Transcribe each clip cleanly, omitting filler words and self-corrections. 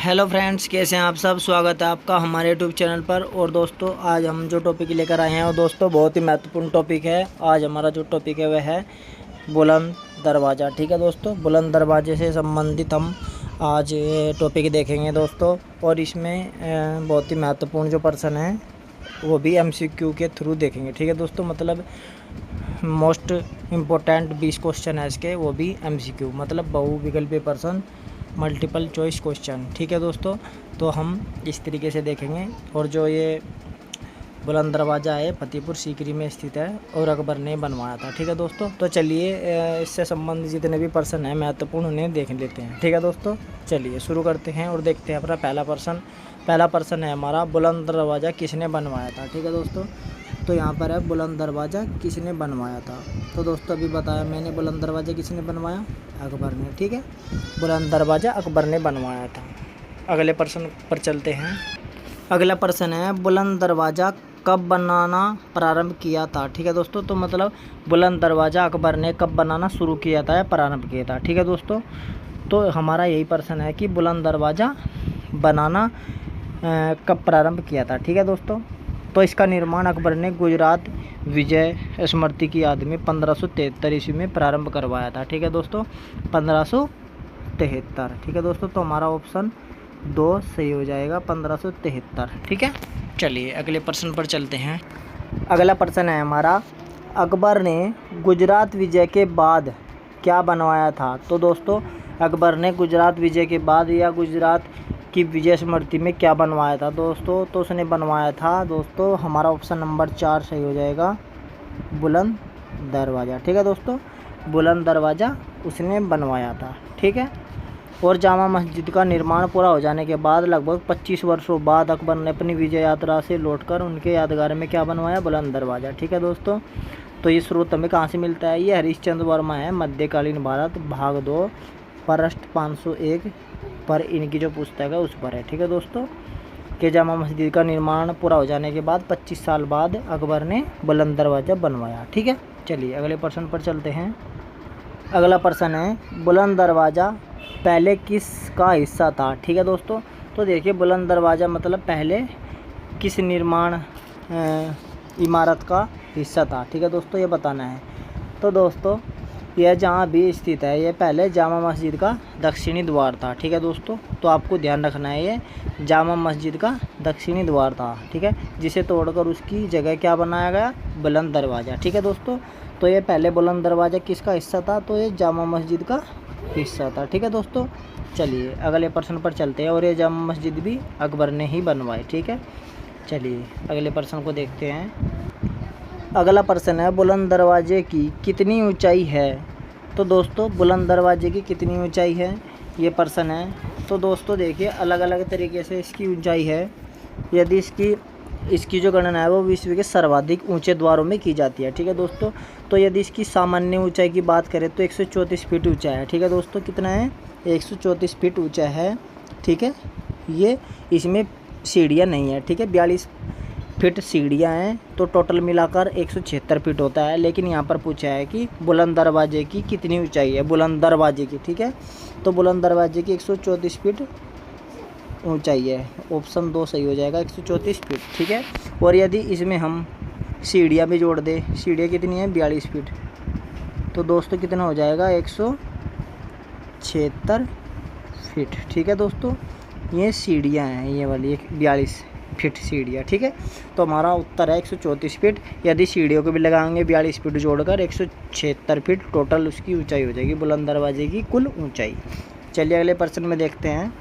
Hello friends, कैसे हैं आप सब। स्वागत है आपका हमारे यूट्यूब चैनल पर। और दोस्तों, आज हम जो टॉपिक लेकर आए हैं वो दोस्तों बहुत ही महत्वपूर्ण टॉपिक है। आज हमारा जो टॉपिक है वह है बुलंद दरवाज़ा। ठीक है दोस्तों, बुलंद दरवाजे से संबंधित हम आज ये टॉपिक देखेंगे दोस्तों। और इसमें बहुत ही महत्वपूर्ण जो पर्सन है वो भी MCQ के थ्रू देखेंगे। ठीक है दोस्तों, मतलब मोस्ट इम्पोर्टेंट 20 क्वेश्चन है इसके, वो भी MCQ मतलब बहुविकल्पीय प्रश्न, मल्टीपल चॉइस क्वेश्चन। ठीक है दोस्तों, तो हम इस तरीके से देखेंगे। और जो ये बुलंद दरवाज़ा है फतेहपुर सीकरी में स्थित है और अकबर ने बनवाया था। ठीक है दोस्तों, तो चलिए इससे संबंधित जितने भी प्रश्न हैं महत्वपूर्ण उन्हें देख लेते हैं। ठीक है दोस्तों, चलिए शुरू करते हैं और देखते हैं अपना पहला प्रश्न है हमारा, बुलंद दरवाज़ा किसने बनवाया था। ठीक है दोस्तों, तो यहाँ पर है बुलंद दरवाज़ा किसने बनवाया था। तो दोस्तों अभी बताया मैंने, बुलंद दरवाज़ा किसने बनवाया, अकबर ने। ठीक है, बुलंद दरवाज़ा अकबर ने बनवाया था। अगले प्रश्न पर चलते हैं। अगला प्रश्न है, बुलंद दरवाज़ा कब बनाना प्रारंभ किया था। ठीक है दोस्तों, तो मतलब बुलंद दरवाज़ा अकबर ने कब बनाना शुरू किया था या प्रारंभ किया था। ठीक है दोस्तों, तो हमारा यही प्रश्न है कि बुलंद दरवाज़ा बनाना कब प्रारंभ किया था। ठीक है दोस्तों, तो इसका निर्माण अकबर ने गुजरात विजय स्मृति की याद में 1573 ईस्वी में प्रारंभ करवाया था। ठीक है दोस्तों, 1573। ठीक है दोस्तों, तो हमारा ऑप्शन 2 सही हो जाएगा, 1573। ठीक है, चलिए अगले प्रश्न पर चलते हैं। अगला प्रश्न है हमारा, अकबर ने गुजरात विजय के बाद क्या बनवाया था। तो दोस्तों अकबर ने गुजरात विजय के बाद या गुजरात की विजय स्मृति में क्या बनवाया था दोस्तों, तो उसने बनवाया था दोस्तों, हमारा ऑप्शन नंबर 4 सही हो जाएगा, बुलंद दरवाज़ा। ठीक है दोस्तों, बुलंद दरवाज़ा उसने बनवाया था। ठीक है, और जामा मस्जिद का निर्माण पूरा हो जाने के बाद लगभग 25 वर्षों बाद अकबर ने अपनी विजय यात्रा से लौटकर उनके यादगार में क्या बनवाया, बुलंद दरवाज़ा। ठीक है दोस्तों, तो ये स्रोत हमें कहाँ से मिलता है, ये हरीशचंद्र वर्मा है, मध्यकालीन भारत भाग 2 पृष्ठ 501 पर इनकी जो पुस्तक है उस पर है। ठीक है दोस्तों, कि जामा मस्जिद का निर्माण पूरा हो जाने के बाद 25 साल बाद अकबर ने बुलंद दरवाज़ा बनवाया। ठीक है, चलिए अगले प्रश्न पर चलते हैं। अगला प्रश्न है, बुलंद दरवाज़ा पहले किसका हिस्सा था। ठीक है दोस्तों, तो देखिए बुलंद दरवाज़ा मतलब पहले किस निर्माण इमारत का हिस्सा था। ठीक है दोस्तों, ये बताना है। तो दोस्तों यह जहाँ भी स्थित है ये पहले जामा मस्जिद का दक्षिणी द्वार था। ठीक है दोस्तों, तो आपको ध्यान रखना है ये जामा मस्जिद का दक्षिणी द्वार था। ठीक है, जिसे तोड़कर उसकी जगह क्या बनाया गया, बुलंद दरवाज़ा। ठीक है दोस्तों, तो ये पहले बुलंद दरवाज़ा किसका हिस्सा था, तो ये जामा मस्जिद का हिस्सा था। ठीक है दोस्तों, चलिए अगले प्रश्न पर चलते हैं। और ये जामा मस्जिद भी अकबर ने ही बनवाई। ठीक है, चलिए अगले प्रश्न को देखते हैं। अगला प्रश्न है, बुलंद दरवाजे की कितनी ऊंचाई है। तो दोस्तों बुलंद दरवाजे की कितनी ऊंचाई है, ये प्रश्न है। तो दोस्तों देखिए अलग अलग तरीके से इसकी ऊंचाई है। यदि इसकी जो गणना है वो विश्व के सर्वाधिक ऊंचे द्वारों में की जाती है। ठीक है दोस्तों, तो यदि इसकी सामान्य ऊंचाई की बात करें तो 134 फीट ऊंचा है। ठीक है दोस्तों, कितना है, 134 फीट ऊंचा है। ठीक है, ये इसमें सीढ़ियाँ नहीं है। ठीक है, 42 फीट सीढ़ियाँ हैं, तो टोटल मिलाकर 176 फीट होता है। लेकिन यहाँ पर पूछा है कि बुलंद दरवाजे की कितनी ऊंचाई है, बुलंद दरवाजे की। ठीक है, तो बुलंद दरवाजे की 134 फीट ऊंचाई है, ऑप्शन 2 सही हो जाएगा, 134 फीट। ठीक है, और यदि इसमें हम सीढ़ियाँ भी जोड़ दें, सीढ़ियाँ कितनी है, 42 फीट, तो दोस्तों कितना हो जाएगा, 176 फीट। ठीक है दोस्तों, ये सीढ़ियाँ हैं, ये वाली 42 फीट सीढ़ियाँ। ठीक है, तो हमारा उत्तर है 134 फीट। यदि सीढ़ियों को भी लगाएंगे 42 फीट जोड़कर 176 फीट टोटल उसकी ऊंचाई हो जाएगी, बुलंद दरवाजे की कुल ऊंचाई। चलिए अगले प्रश्न में देखते हैं।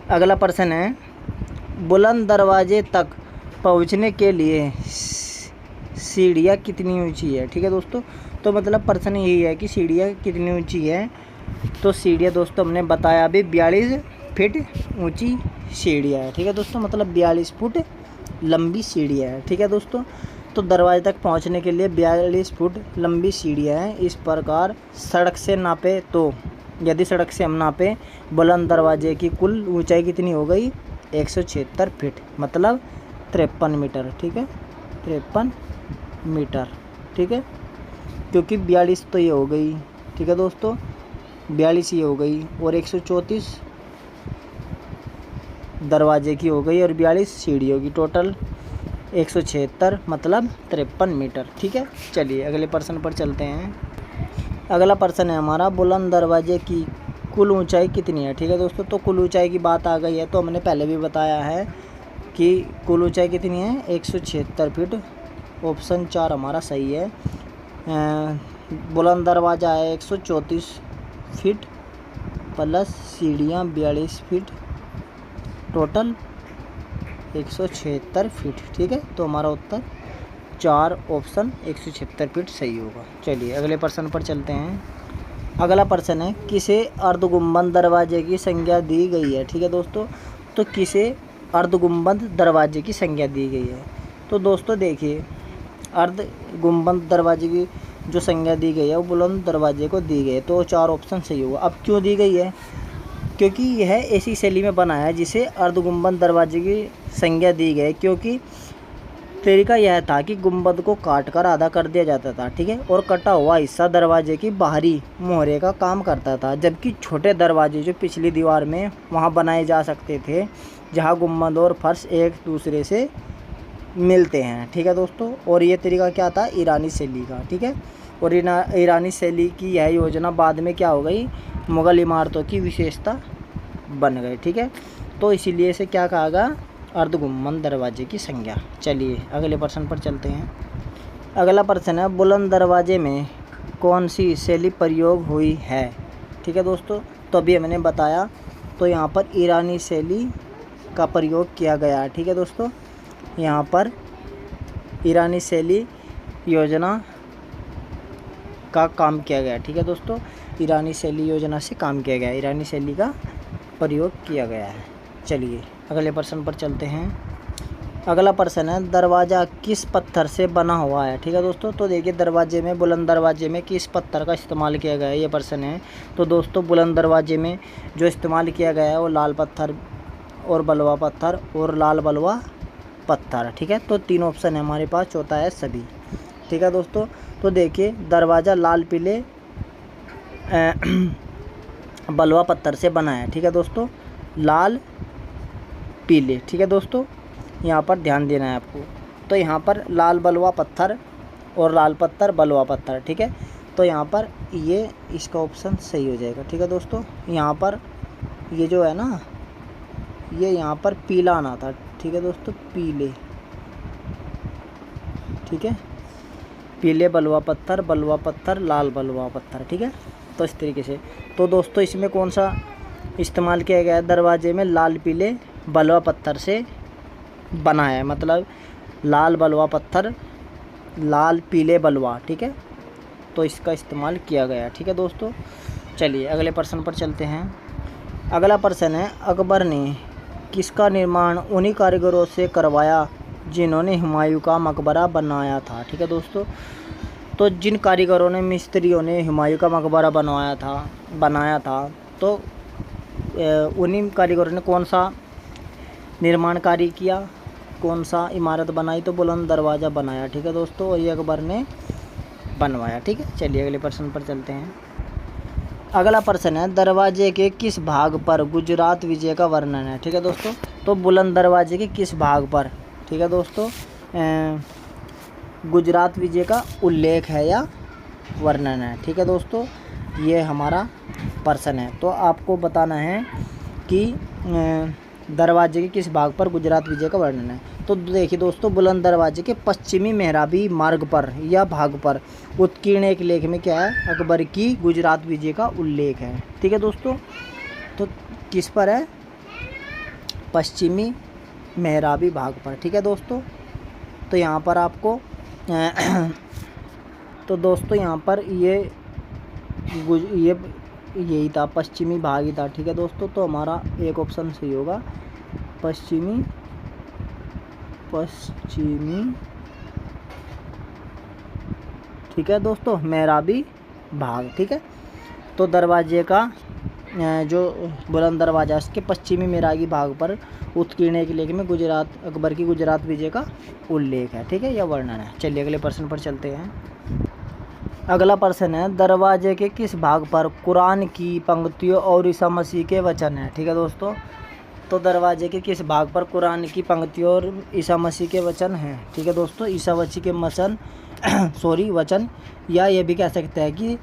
अगला प्रश्न है, बुलंद दरवाजे तक पहुंचने के लिए सीढ़ियाँ कितनी ऊंची है। ठीक है दोस्तों, तो मतलब प्रश्न यही है कि सीढ़ियाँ कितनी ऊंची है। तो सीढ़ियाँ दोस्तों हमने बताया अभी 42 फीट ऊंची सीढ़ियाँ है। ठीक है दोस्तों, मतलब 42 फुट लंबी सीढ़ियाँ है। ठीक है दोस्तों, तो दरवाजे तक पहुंचने के लिए 42 फुट लंबी सीढ़ियाँ हैं। इस प्रकार सड़क से नापे तो, यदि सड़क से हम नापें, बुलंद दरवाजे की कुल ऊंचाई कितनी हो गई, 176 फीट। मतलब 53 मीटर, ठीक है, 53 मीटर, ठीक है, क्योंकि 42 तो ये हो गई, ठीक है दोस्तों, 42 ये हो गई और 134 दरवाजे की हो गई और 42 सीढ़ियों की, टोटल 176 मतलब 53 मीटर, ठीक है। चलिए अगले प्रश्न पर चलते हैं। अगला प्रश्न है हमारा, बुलंद दरवाजे की कुल ऊंचाई कितनी है, ठीक है दोस्तों। तो कुल ऊंचाई की बात आ गई है, तो हमने पहले भी बताया है कि कुल ऊंचाई कितनी है, 176 फीट। ऑप्शन 4 हमारा सही है। बुलंद दरवाज़ा है 134 फीट प्लस सीढ़ियाँ 42 फीट, टोटल 176 फीट, ठीक है। तो हमारा उत्तर 4 ऑप्शन 176 फीट सही होगा। चलिए अगले प्रश्न पर चलते हैं। अगला प्रश्न है, किसे अर्धगुंबद दरवाजे की संज्ञा दी गई है, ठीक है दोस्तों। तो किसे अर्धगुंबद दरवाजे की संज्ञा दी गई है। तो दोस्तों देखिए, अर्धगुंबद दरवाजे की जो संज्ञा दी गई है वो बुलंद दरवाजे को दी गई है, तो 4 ऑप्शन सही होगा। अब क्यों दी गई है, क्योंकि यह ऐसी शैली में बना है जिसे अर्धगुंबद दरवाजे की संज्ञा दी गई, क्योंकि तरीका यह था कि गुंबद को काट कर आधा कर दिया जाता था, ठीक है, और कटा हुआ हिस्सा दरवाजे की बाहरी मोहरे का काम करता था, जबकि छोटे दरवाजे जो पिछली दीवार में वहां बनाए जा सकते थे जहां गुंबद और फर्श एक दूसरे से मिलते हैं, ठीक है दोस्तों। और ये तरीका क्या था, ईरानी शैली का, ठीक है। और ईरानी शैली की यह योजना बाद में क्या हो गई, मुग़ल इमारतों की विशेषता बन गई, ठीक है। तो इसीलिए इसे क्या कहा गया, अर्धगुंबद दरवाजे की संज्ञा। चलिए अगले प्रश्न पर चलते हैं। अगला प्रश्न है, बुलंद दरवाजे में कौन सी शैली प्रयोग हुई है, ठीक है दोस्तों। तो अभी हमने बताया, तो यहाँ पर ईरानी शैली का प्रयोग किया गया है, ठीक है दोस्तों। यहाँ पर ईरानी शैली योजना का काम किया गया, ठीक है दोस्तों। ईरानी शैली योजना से काम किया गया, ईरानी शैली का प्रयोग किया गया है। चलिए अगले प्रश्न पर चलते हैं। अगला प्रश्न है, दरवाज़ा किस पत्थर से बना हुआ है, ठीक है दोस्तों। तो देखिए, दरवाजे में, बुलंद दरवाजे में किस पत्थर का इस्तेमाल किया गया है, ये प्रश्न है। तो दोस्तों बुलंद दरवाजे में जो इस्तेमाल किया गया है वो लाल पत्थर और बलुआ पत्थर और लाल बलुआ पत्थर, ठीक है। तो 3 ऑप्शन है हमारे पास, चौथा है सभी, ठीक है दोस्तों। तो देखिए, दरवाज़ा लाल पीले बलुआ पत्थर से बना है, ठीक है दोस्तों, लाल पीले, ठीक है दोस्तों। यहाँ पर ध्यान देना है आपको। तो यहाँ पर लाल बलुआ पत्थर और लाल पत्थर बलुआ पत्थर, ठीक है। तो यहाँ पर ये इसका ऑप्शन सही हो जाएगा, ठीक है दोस्तों। यहाँ पर ये जो है ना, ये यहाँ पर पीला आना था, ठीक है दोस्तों, पीले, ठीक है, पीले बलुआ पत्थर लाल बलुआ पत्थर, ठीक है। तो इस तरीके से, तो दोस्तों इसमें कौन सा इस्तेमाल किया गया है, दरवाजे में लाल पीले बलुआ पत्थर से बना है, मतलब लाल बलुआ पत्थर लाल पीले बलुआ, ठीक है। तो इसका इस्तेमाल किया गया, ठीक है दोस्तों। चलिए अगले प्रश्न पर चलते हैं। अगला प्रश्न है, अकबर ने किसका निर्माण उन्हीं कारीगरों से करवाया जिन्होंने हुमायूं का मकबरा बनाया था, ठीक है दोस्तों। तो जिन कारीगरों ने, मिस्त्रियों ने हुमायूं का मकबरा बनाया था, तो उन्हीं कारीगरों ने कौन सा निर्माण कार्य किया, कौन सा इमारत बनाई, तो बुलंद दरवाज़ा बनाया, ठीक है दोस्तों। और ये अकबर ने बनवाया, ठीक है। चलिए अगले प्रश्न पर चलते हैं। अगला प्रश्न है, दरवाजे के किस भाग पर गुजरात विजय का वर्णन है, ठीक है दोस्तों। तो बुलंद दरवाजे के किस भाग पर, ठीक है दोस्तों, गुजरात विजय का उल्लेख है या वर्णन है, ठीक है दोस्तों। ये हमारा प्रश्न है। तो आपको बताना है कि दरवाजे के किस भाग पर गुजरात विजय का वर्णन है। तो देखिए दोस्तों, बुलंद दरवाजे के पश्चिमी मेहराबी मार्ग पर या भाग पर उत्कीर्ण एक लेख में क्या है, अकबर की गुजरात विजय का उल्लेख है, ठीक है दोस्तों। तो किस पर है, पश्चिमी मेहराबी भाग पर, ठीक है दोस्तों। तो यहाँ पर आपको तो दोस्तों यहाँ पर यही था, पश्चिमी भाग ही था, ठीक है दोस्तों। तो हमारा एक ऑप्शन सही होगा, पश्चिमी ठीक है दोस्तों, मेहराबी भाग, ठीक है। तो दरवाजे का जो बुलंद दरवाजा उसके पश्चिमी मेहराबी भाग पर उत्कीर्ण लेख में गुजरात अकबर की गुजरात विजय का उल्लेख है, ठीक है, या वर्णन है। चलिए अगले प्रश्न पर चलते हैं। अगला प्रश्न है, दरवाजे के किस भाग पर कुरान की पंक्तियों और ईसा मसीह के वचन है, ठीक है दोस्तों। तो दरवाजे के किस भाग पर कुरान की पंक्तियों और ईसा मसीह के वचन हैं, ठीक है दोस्तों। ईसा मसीह के वचन या ये भी कह सकते हैं कि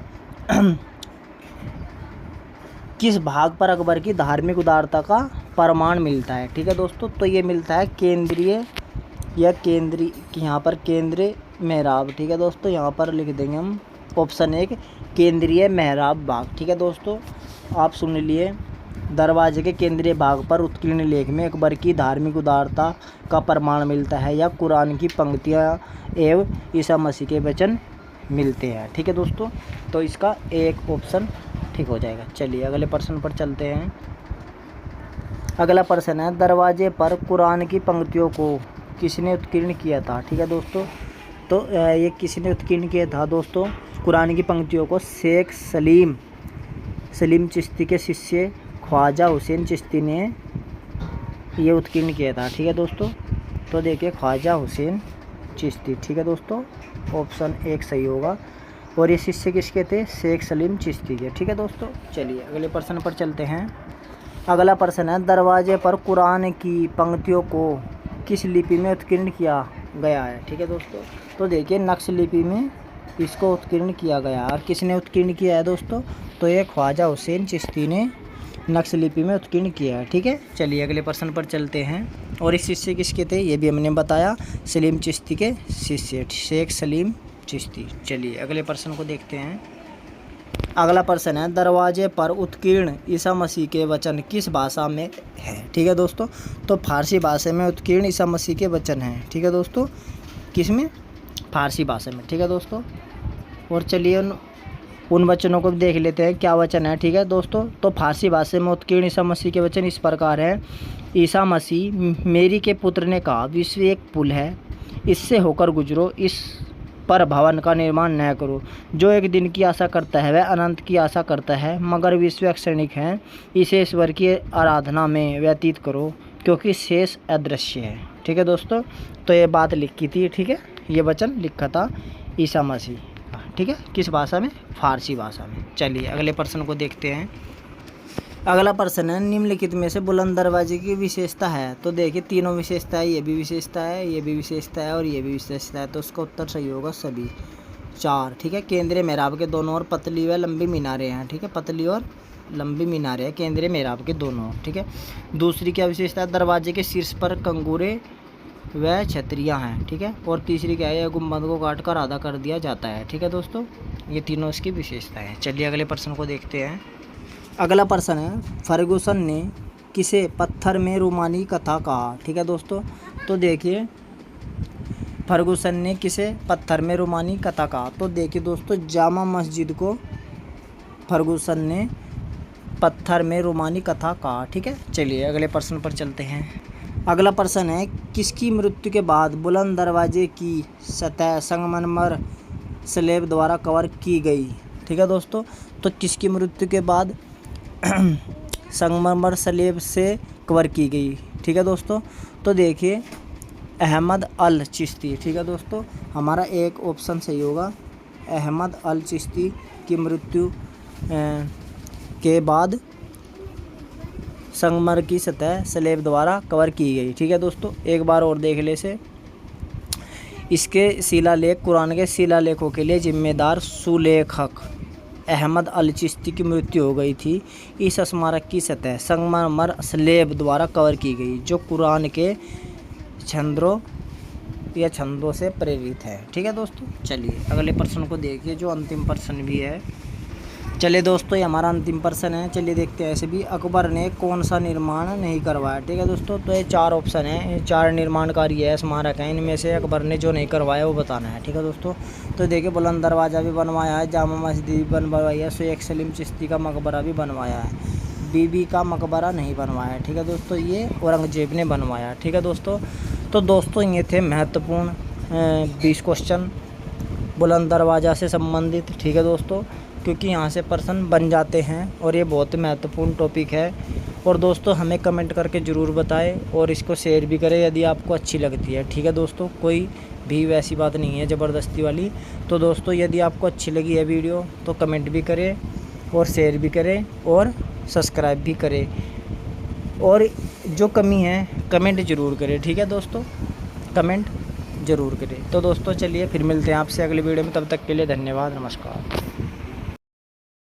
किस भाग पर अकबर की धार्मिक उदारता का प्रमाण मिलता है, ठीक है दोस्तों। तो ये मिलता है केंद्रीय यहाँ पर केंद्रीय मेहराब, ठीक है दोस्तों। यहाँ पर लिख देंगे हम ऑप्शन 1 केंद्रीय मेहराब भाग, ठीक है दोस्तों। आप सुन लिए, दरवाजे के केंद्रीय भाग पर उत्कीर्ण लेख में अकबर की धार्मिक उदारता का प्रमाण मिलता है या कुरान की पंक्तियाँ एवं ईसा मसीह के वचन मिलते हैं, ठीक है दोस्तों। तो इसका एक ऑप्शन ठीक हो जाएगा। चलिए अगले प्रश्न पर चलते हैं। अगला प्रश्न है, दरवाजे पर कुरान की पंक्तियों को किसने उत्कीर्ण किया था, ठीक है दोस्तों। तो ये किसने उत्कीर्ण किया था दोस्तों, कुरान की पंक्तियों को शेख सलीम चिश्ती के शिष्य ख्वाजा हुसैन चिश्ती ने ये उत्कीर्ण किया था, ठीक है दोस्तों। तो देखिए ख्वाजा हुसैन चिश्ती, ठीक है दोस्तों, ऑप्शन 1 सही होगा। और ये शिष्य किसके थे, शेख सलीम चिश्ती के, ठीक है दोस्तों। चलिए अगले प्रश्न पर चलते हैं। अगला प्रश्न है, दरवाजे पर कुरान की पंक्तियों को किस लिपि में उत्कीर्ण किया गया है, ठीक है दोस्तों। तो देखिए नक्श लिपि में इसको उत्कीर्ण किया गया। और किसने उत्कीर्ण किया है दोस्तों, तो ये ख्वाजा हुसैन चिश्ती ने नक्श लिपि में उत्कीर्ण किया है, ठीक है। चलिए अगले प्रश्न पर चलते हैं। और इस शिष्य किसके थे, ये भी हमने बताया, सलीम चिश्ती के शिष्य शेख सलीम चिश्ती। चलिए अगले प्रश्न को देखते हैं। अगला प्रश्न है, दरवाजे पर उत्कीर्ण ईसा मसीह के वचन किस भाषा में है, ठीक है दोस्तों। तो फारसी भाषा में उत्कीर्ण ईसा मसीह के वचन हैं, ठीक है दोस्तों। किस में, फारसी भाषा में, ठीक है दोस्तों। और चलिए उन वचनों को देख लेते हैं क्या वचन है, ठीक है दोस्तों। तो फारसी भाषा में उत्कीर्ण ईसा मसीह के वचन इस प्रकार है। ईसा मसीह मेरी के पुत्र ने कहा, विश्व एक पुल है, इससे होकर गुजरो, इस पर भवन का निर्माण न करो। जो एक दिन की आशा करता है वह अनंत की आशा करता है, मगर विश्व क्षणिक है, इसे ईश्वर की आराधना में व्यतीत करो, क्योंकि शेष अदृश्य है, ठीक है दोस्तों। तो ये बात लिखी थी, ठीक है, ये वचन लिखा था ईसा मसीह, ठीक है, किस भाषा में, फारसी भाषा में। चलिए अगले प्रश्न को देखते हैं। अगला प्रश्न है, निम्नलिखित में से बुलंद दरवाजे की विशेषता है। तो देखिए तीनों विशेषता है, ये भी विशेषता है, ये भी विशेषता है और ये भी विशेषता है। तो उसका उत्तर सही होगा सभी 4, ठीक है। केंद्रीय मेहराब के दोनों ओर पतली व लंबी मीनारें हैं, ठीक है, पतली और लंबी मीनारें हैं केंद्रीय मेहराब के दोनों ओर, ठीक है। दूसरी क्या विशेषता है, दरवाजे के शीर्ष पर कंगूरे व छतरियाँ हैं, ठीक है। और तीसरी क्या है, गुंबद को काट कर आधा कर दिया जाता है, ठीक है दोस्तों। ये तीनों इसकी विशेषताएँ हैं। चलिए अगले प्रश्न को देखते हैं। अगला प्रश्न है, फर्गुसन ने किसे पत्थर में रूमानी कथा कहा, ठीक है दोस्तों। तो देखिए फर्गुसन ने किसे पत्थर में रूमानी कथा कहा। तो देखिए दोस्तों जामा मस्जिद को फर्गुसन ने पत्थर में रूमानी कथा कहा, ठीक है। चलिए अगले प्रश्न पर चलते हैं। अगला प्रश्न है, किसकी मृत्यु के बाद बुलंद दरवाजे की सतह संगमरमर स्लैब द्वारा कवर की गई, ठीक है दोस्तों। तो किसकी मृत्यु के बाद संगमरमर स्लैब से कवर की गई, ठीक है दोस्तों। तो देखिए अहमद अल चिश्ती, ठीक है दोस्तों, हमारा एक ऑप्शन सही होगा। अहमद अल चिश्ती की मृत्यु के बाद संगमरमर की सतह स्लैब द्वारा कवर की गई, ठीक है दोस्तों। एक बार और देख ले से, इसके शिलालेख कुरान के शिलालेखों के लिए जिम्मेदार सुलेखक अहमद अल चिश्ती की मृत्यु हो गई थी। इस स्मारक की सतह संगमरमर स्लैब द्वारा कवर की गई, जो कुरान के छंदों से प्रेरित है, ठीक है दोस्तों। चलिए अगले प्रश्न को देखिए, जो अंतिम प्रश्न भी है। चलिए दोस्तों ये हमारा अंतिम प्रश्न है। चलिए देखते हैं ऐसे भी, अकबर ने कौन सा निर्माण नहीं करवाया, ठीक है दोस्तों। तो ये 4 ऑप्शन है, 4 निर्माण कार्य है, स्मारक है, इनमें से अकबर ने जो नहीं करवाया वो बताना है, ठीक है दोस्तों। तो देखिए बुलंद दरवाज़ा भी बनवाया है, जामा मस्जिद भी बनवाई है, शेख सलीम चिश्ती का मकबरा भी बनवाया है, बीबी का मकबरा नहीं बनवाया है, ठीक है दोस्तों, ये औरंगजेब ने बनवाया, ठीक है दोस्तों। तो दोस्तों ये थे महत्वपूर्ण 20 क्वेश्चन बुलंद दरवाज़ा से संबंधित, ठीक है दोस्तों, क्योंकि यहाँ से प्रश्न बन जाते हैं और ये बहुत महत्वपूर्ण टॉपिक है और दोस्तों हमें कमेंट करके ज़रूर बताएं और इसको शेयर भी करें यदि आपको अच्छी लगती है। ठीक है दोस्तों, कोई भी वैसी बात नहीं है ज़बरदस्ती वाली। तो दोस्तों यदि आपको अच्छी लगी है वीडियो तो कमेंट भी करें और शेयर भी करें और सब्सक्राइब भी करें, और जो कमी है कमेंट ज़रूर करें। ठीक है दोस्तों, कमेंट ज़रूर करें। तो दोस्तों चलिए फिर मिलते हैं आपसे अगली वीडियो में, तब तक के लिए धन्यवाद, नमस्कार।